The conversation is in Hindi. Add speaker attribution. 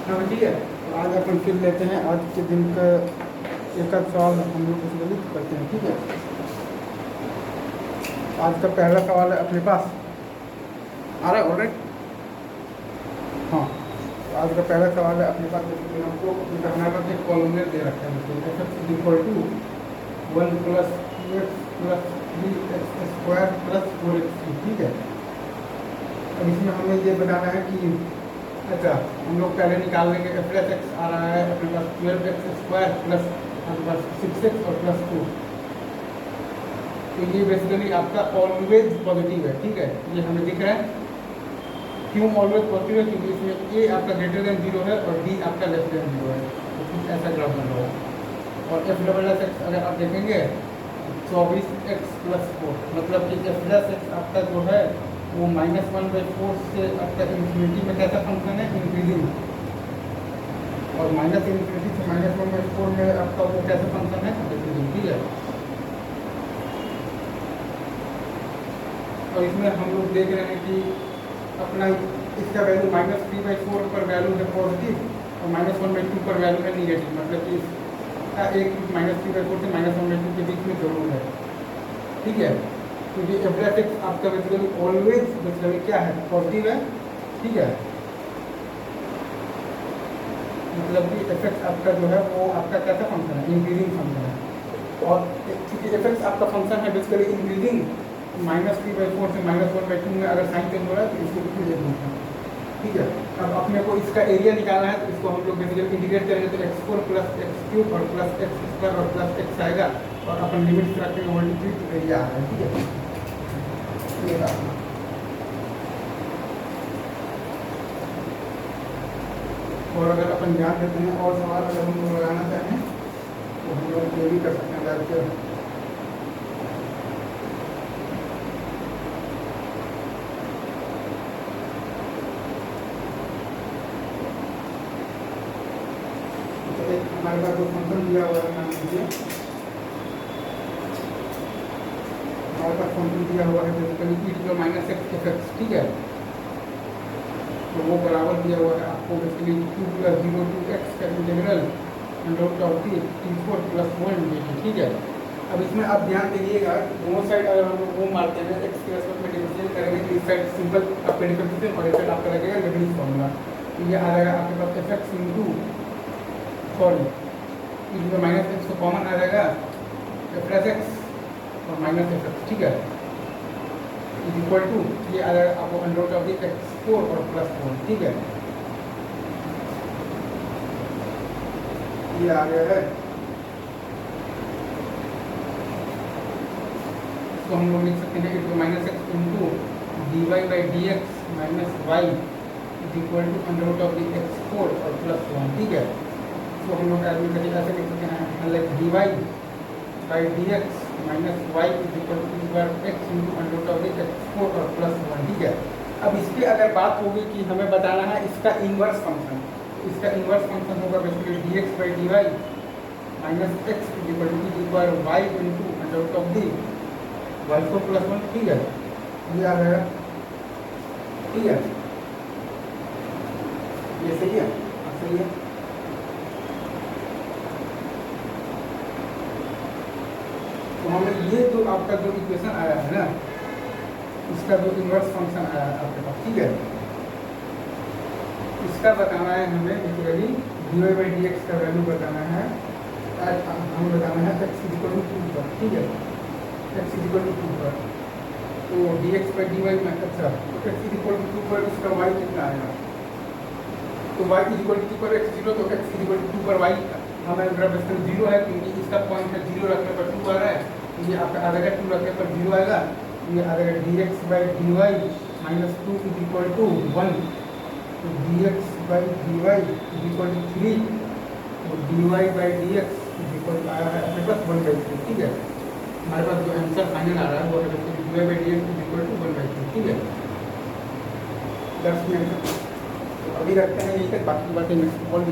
Speaker 1: हाँ ठीक है। तो आज अपन फिर लेते हैं आज के दिन का एक आध सवाल हम लोग बेसिकली करते हैं, ठीक है। आज का पहला सवाल है अपने पास आ रहा है ऑलराइट। हाँ, तो आज का पहला सवाल है अपने पास बेसिकली हमको हमारे पास एक पॉलिनोमियल दे रखा है f equal to 1 plus 2x plus 3x square plus 4x, ठीक है। अब इसमें हमें ये बताना है कि अच्छा हम लोग पहले निकाल लेंगे एफ प्लस एक्स आ रहा है अपने पास 12x स्क्वायर प्लस अपने पास 6x और प्लस 2। तो ये बेसिकली आपका ऑलवेज पॉजिटिव है, ठीक है। ये हमें दिख रहा है क्यों ऑलवेज पॉजिटिव है, क्योंकि इसमें ए आपका ग्रेटर देन 0 है और डी आपका लेस देन 0 है। तो कुछ ऐसा ग्राफ बन रहा है। और एफ डबल एस एक्स अगर आप देखेंगे 24x प्लस 4, मतलब कि एफ प्लस एक्स आपका जो है वो -1/4 से आपका इन्फिनिटी में कैसा फंक्शन है, इंक्रीजिंग, और -इन्फिनिटी से -1/4 में आपका वो कैसा फंक्शन है, डिक्रीजिंग, ठीक है। और इसमें हम लोग देख रहे हैं कि अपना इसका वैल्यू -3/4 पर वैल्यू है पॉजिटिव और -1/2 पर वैल्यू है निगेटिव, मतलब कि इसका एक -3/4 से -1/2 के बीच में जरूर है, ठीक है। तो ये एफ प्लस एक्स आपका बेसिकली ऑलवेज बेसिकली क्या है, पॉजिटिव है, ठीक है। मतलब कि एफ एक्स आपका जो है वो आपका कैसा फंक्शन है, इंक्रीजिंग फंक्शन है। और क्योंकि एफ एक्स आपका फंक्शन है बेसिकली इंक्रीजिंग, -3/4 से -1/2 में अगर साइन चेंज हो रहा है तो इसको भी ले लूँगा, ठीक है। अब अपने को इसका एरिया निकालना है तो इसको हम लोग बेसिकली इंटीग्रेट करेंगे तो x4 प्लस x³ और प्लस x स्क्वायर और प्लस x आएगा और अपन लिमिट रखेंगे 1 to 3 तो एरिया आ रहा है, ठीक है। और अगर अपन ध्यान देते हैं और सवाल अगर हम लोग लगाना चाहें तो हम लोग ये भी कर सकते हैं लाइक हमारे पास जो फंक्शन दिया हुआ है, मान लीजिए हमारे पास फंक्शन दिया हुआ है बेसिकली e⁻x, ठीक है। तो वो बराबर दिया हुआ है आपको बेसिकली 2 + 0 to x का इंटीग्रल √t4 + 1 dt, ठीक है। अब इसमें आप ध्यान दीजिएगा दोनों साइड अगर हम लोग वो मारते हैं x के रेस्पेक्ट में डिफरेंशिएट करेंगे तो इस साइड सिंपल आपका डिफरेंशिएशन और इस साइड आपका लगेगा लेबनिज़ फॉर्मूला। तो ये आ जाएगा आपके पास fx इंटू सॉरी -x को कॉमन आ जाएगा f प्लस एक्स और -f, ठीक है, इक्वल टू ये आ जाएगा आपको √x4 और +4, ठीक है। ये आ गया है, तो हम लोग लिख सकते हैं -x into dy/dx - y equal to √x4 और +1, ठीक है। तो हम लोग ऐसे लिख सकते हैं like dy/dx - y equal to x into √x4 और +1, ठीक है। अब इसके अगर बात होगी कि हमें बताना है इसका इन्वर्स फंक्शन, तो इसका इन्वर्स फंक्शन होगा basically dx/dy - x equal to y into y4 +1, ठीक है। ये आ गया, ठीक है, ये सही है, सही है। तो हमें ये जो आपका जो इक्वेशन आया है ना, इसका जो इन्वर्स फंक्शन आया है आपके पास, ठीक है, इसका बताना है हमें बेसिकली dy/dx का वैल्यू बताना है, हमें बताना है x = 2 पर, ठीक है, x = 2 पर। तो dx/dy में अच्छा तो x = 2 पर इसका y कितना आएगा, तो y = 2 पर x 0, तो x = 2 पर y हमारे बराबर 0 है क्योंकि इसका पॉइंट है 0 रखने पर 2 आ रहा है, तो ये आपका आ जाएगा 2 रखने पर 0 आएगा, ये आ जाएगा dx/dy - 2 = 1, तो dx/dy = 3 और dy/dx आया है अपने पास 1/3, ठीक है। हमारे पास जो आंसर फाइनल आ रहा है वो है dy/dx = 1/3, ठीक है। That's the answer. तो अभी रखते हैं यहीं तक, बाकी बातें नेक्स्ट कॉल